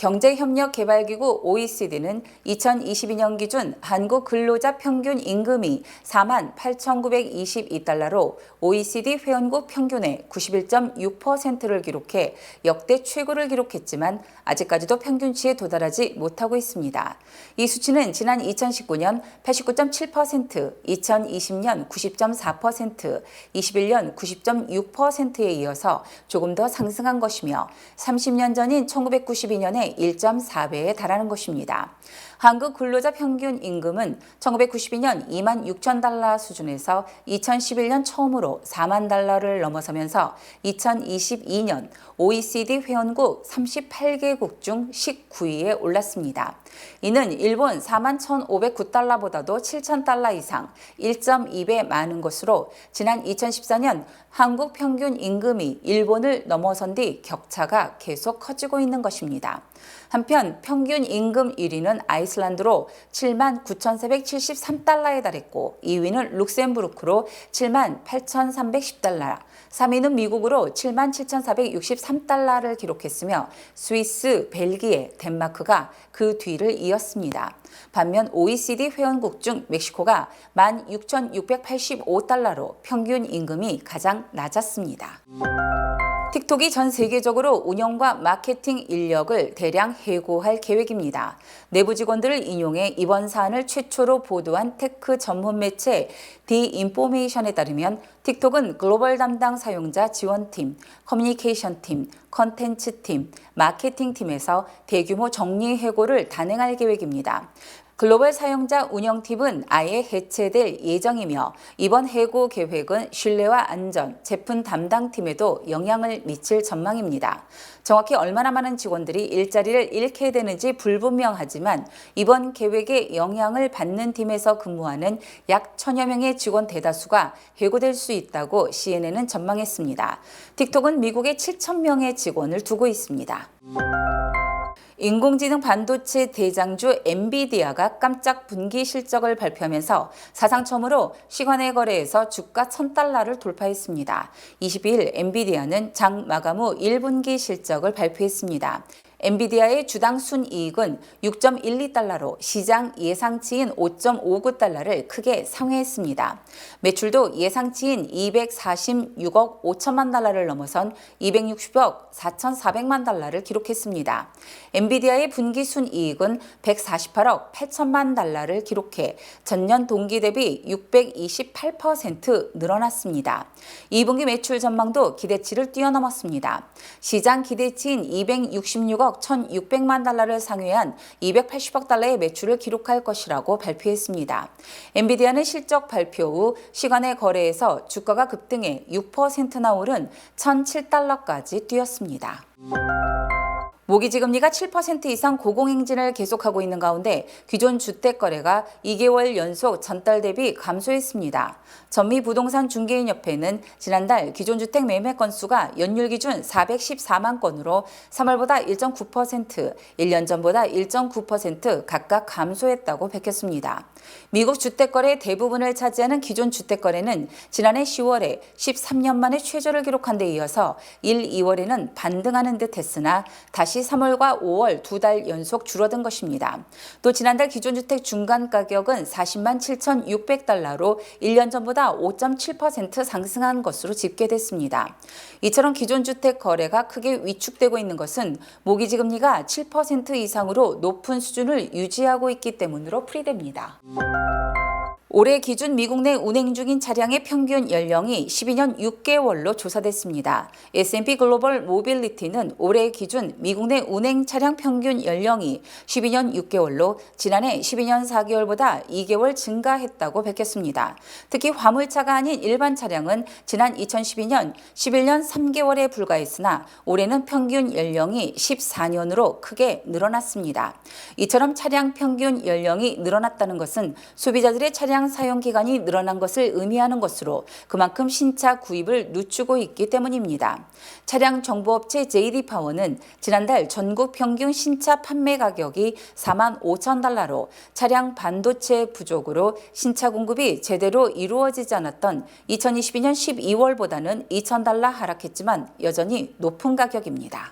경제협력개발기구 OECD는 2022년 기준 한국 근로자 평균 임금이 48,922달러로 OECD 회원국 평균의 91.6%를 기록해 역대 최고를 기록했지만 아직까지도 평균치에 도달하지 못하고 있습니다. 이 수치는 지난 2019년 89.7%, 2020년 90.4%, 21년 90.6%에 이어서 조금 더 상승한 것이며 30년 전인 1992년에 1.4배에 달하는 것입니다. 한국 근로자 평균 임금은 1992년 26,000달러 수준에서 2011년 처음으로 4만 달러를 넘어서면서 2022년 OECD 회원국 38개국 중 19위에 올랐습니다. 이는 일본 41,509달러보다도 7,000달러 이상 1.2배 많은 것으로 지난 2014년 한국 평균 임금이 일본을 넘어선 뒤 격차가 계속 커지고 있는 것입니다. 한편 평균 임금 1위는 아이슬란드로 79,473달러에 달했고 2위는 룩셈부르크로 78,310달러, 3위는 미국으로 77,463달러를 기록했으며 스위스, 벨기에, 덴마크가 그 뒤를 이었습니다. 반면 OECD 회원국 중 멕시코가 16,685달러로 평균 임금이 가장 낮았습니다. 틱톡이 전 세계적으로 운영과 마케팅 인력을 대량 해고할 계획입니다. 내부 직원들을 인용해 이번 사안을 최초로 보도한 테크 전문 매체 디인포메이션에 따르면 틱톡은 글로벌 담당 사용자 지원팀, 커뮤니케이션팀, 컨텐츠팀, 마케팅팀에서 대규모 정리 해고를 단행할 계획입니다. 글로벌 사용자 운영팀은 아예 해체될 예정이며 이번 해고 계획은 신뢰와 안전, 제품 담당팀에도 영향을 미칠 전망입니다. 정확히 얼마나 많은 직원들이 일자리를 잃게 되는지 불분명하지만 이번 계획에 영향을 받는 팀에서 근무하는 약 1,000여 명의 직원 대다수가 해고될 수 있다고 CNN은 전망했습니다. 틱톡은 미국에 7,000명의 직원을 두고 있습니다. 인공지능 반도체 대장주 엔비디아가 깜짝 분기 실적을 발표하면서 사상 처음으로 시간의 거래에서 주가 1,000달러를 돌파했습니다. 22일 엔비디아는 장 마감 후 1분기 실적을 발표했습니다. 엔비디아의 주당 순이익은 6.12달러로 시장 예상치인 5.59달러를 크게 상회했습니다. 매출도 예상치인 246억 5천만 달러를 넘어선 260억 4,400만 달러를 기록했습니다. 엔비디아의 분기 순이익은 148억 8천만 달러를 기록해 전년 동기 대비 628% 늘어났습니다. 2분기 매출 전망도 기대치를 뛰어넘었습니다. 시장 기대치인 266억 1,600만 달러를 상회한 280억 달러의 매출을 기록할 것이라고 발표했습니다. 엔비디아는 실적 발표 후 시간의 거래에서 주가가 급등해 6%나 오른 1,007달러까지 뛰었습니다. 모기지금리가 7% 이상 고공행진을 계속하고 있는 가운데 기존 주택거래가 2개월 연속 전달 대비 감소했습니다. 전미부동산중개인협회는 지난달 기존 주택 매매 건수가 연율 기준 414만 건으로 3월보다 1.9%, 1년 전보다 1.9% 각각 감소했다고 밝혔습니다. 미국 주택거래의 대부분을 차지하는 기존 주택거래는 지난해 10월에 13년 만에 최저를 기록한 데 이어서 1, 2월에는 반등하는 듯 했으나 다시 3월과 5월 2달 연속 줄어든 것입니다. 또 지난달 기존주택 중간 가격은 40만 7,600달러로 1년 전보다 5.7% 상승한 것으로 집계됐습니다. 이처럼 기존주택 거래가 크게 위축되고 있는 것은 모기지금리가 7% 이상으로 높은 수준을 유지하고 있기 때문으로 풀이됩니다. 올해 기준 미국 내 운행 중인 차량의 평균 연령이 12년 6개월로 조사됐습니다. S&P 글로벌 모빌리티는 올해 기준 미국 내 운행 차량 평균 연령이 12년 6개월로 지난해 12년 4개월보다 2개월 증가했다고 밝혔습니다. 특히 화물차가 아닌 일반 차량은 지난 2012년 11년 3개월에 불과했으나 올해는 평균 연령이 14년으로 크게 늘어났습니다. 이처럼 차량 평균 연령이 늘어났다는 것은 소비자들의 차량 사용 기간이 늘어난 것을 의미하는 것으로 그만큼 신차 구입을 늦추고 있기 때문입니다. 차량 정보업체 JD파워는 지난달 전국 평균 신차 판매 가격이 4만 5천 달러로 차량 반도체 부족으로 신차 공급이 제대로 이루어지지 않았던 2022년 12월보다는 2천 달러 하락했지만 여전히 높은 가격입니다.